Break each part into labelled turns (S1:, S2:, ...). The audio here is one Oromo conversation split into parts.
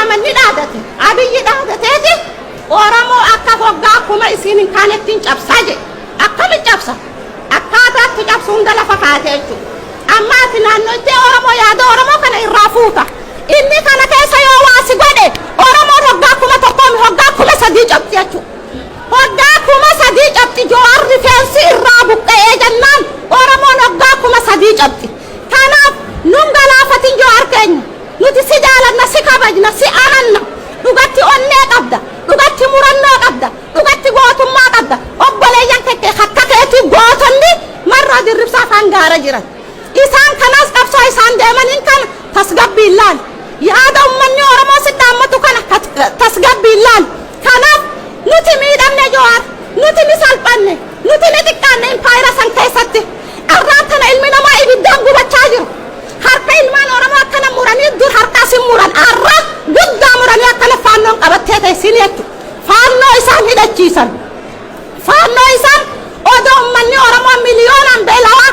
S1: Ahmed ni dhaadate Abiyyi dhaadateeti Oromoo akka hoggaa kuma isin hin kaanettiin cabsaa jedhe akkami cabsa akkaataatti cabsu hunda lafa kaatee jechuudha amma ati naannoo itti Oromoo yaada Oromoo kana irraa fuuta inni kana keessa yoo waasi godhe Oromoon hoggaa kuma tokkoomi hoggaa kuma sadii cabdi jechuudha hoggaa kuma sadii cabdi Jawaar rifeensi irraa buqqa'ee jennaan Oromoon hoggaa kuma sadii cabdi kanaaf nun galaafatin Jawaar keenya nuti si jaalanna si kabajna si amanna dhugatti onnee qabda dhugatti murannoo qabda dhugatti gootummaa qabda obboleeyyan kekkee akka keetii gootonni marraa dirribsaa fangaara jiran isaan kanas qabsoo isaan deemaniin kana tasgabbiin laal yaada ummanni Oromoo si dhaammatu kana tasgabbiin laal kanaaf nuti miidhamne Jawaar nuti ni salphanne nuti ni xiqqaanne impaayira san keessatti arraan kana ilmi namaa ibiddaan gubachaa jiru harka ilmaan Oromoo akkana muranii dur harkaa sin muran arra guddaa muranii akkana faannoon qabattee teessin jechuudha faannoo isaan hidhachiisan faannoo isaan odoo ummanni Oromoo miliyoonaan beelawaa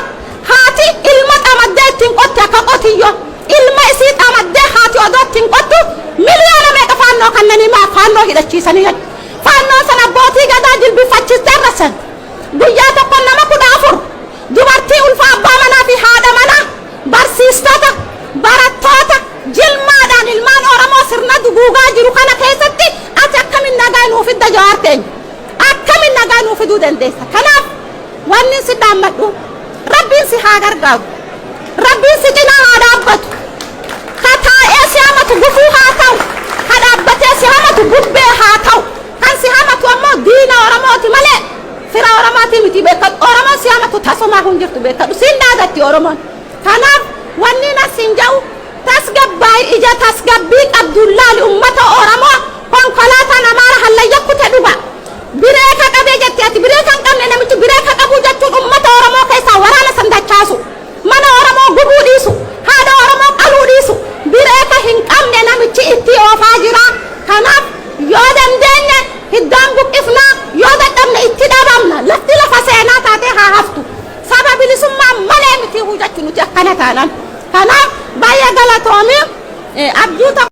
S1: haati ilma xamaddee ittiin qotte akka qotiyyo ilma isii xamaddee haati odoo ittiin qottu miliyoona meeqa faannoo kannanii maa faannoo hidhachiisanii jechuudha faannoo sana abbootii gadaa jilbifachiistee rasan guyyaa tokko nama 14 dubartii ulfa abbaa manaa fi haadha manaa barsiistota barattoota jilmaadhaan ilmaan Oromoo sirna duguugaa jiru kana keessatti ati akkamiin nagaa nuuf fidda Jawaar keenya akkamiin nagaa nuuf fiduu dandeessa kanaaf wanni si dhaammadhu rabbiin si haa gargaaru rabbiin si cinaa haa dhaabbatu ka taa'ee si hamatu gufuu haa ta'u ka dhaabbatee si hamatu bubbee haa ta'u kan si hamatu ammoo diina Oromooti malee fira Oromooti miti beekadhu Oromoo si hamatu tasumaa hin jirtu beekadhu siin dhaadatti Oromoon kanaaf wanni nasin jau tasgabbaay ija tasgabbii qabdullaali ummata Oromoo konkolaataan Amaara hallayyakute dhuga bireeka qabee jetti ati bireeka hin qabne namichi bireeka qabu jechuun ummata Oromoo keessaa waraana san dachaasu mana Oromoo gubuu dhiisu haadha Oromoo qaluu dhiisu bireeka hin qabne namichi itti oofaa jira kanaaf yoo dandeenye hiddaan buqqifnaa yoo dadhabne itti dhabamna lafti lafa seenaa taatee haa haftu saba bilisummaa malee miti hujachuu nuti akkana taanan kanaaf baay'ee galatoomii abjuuta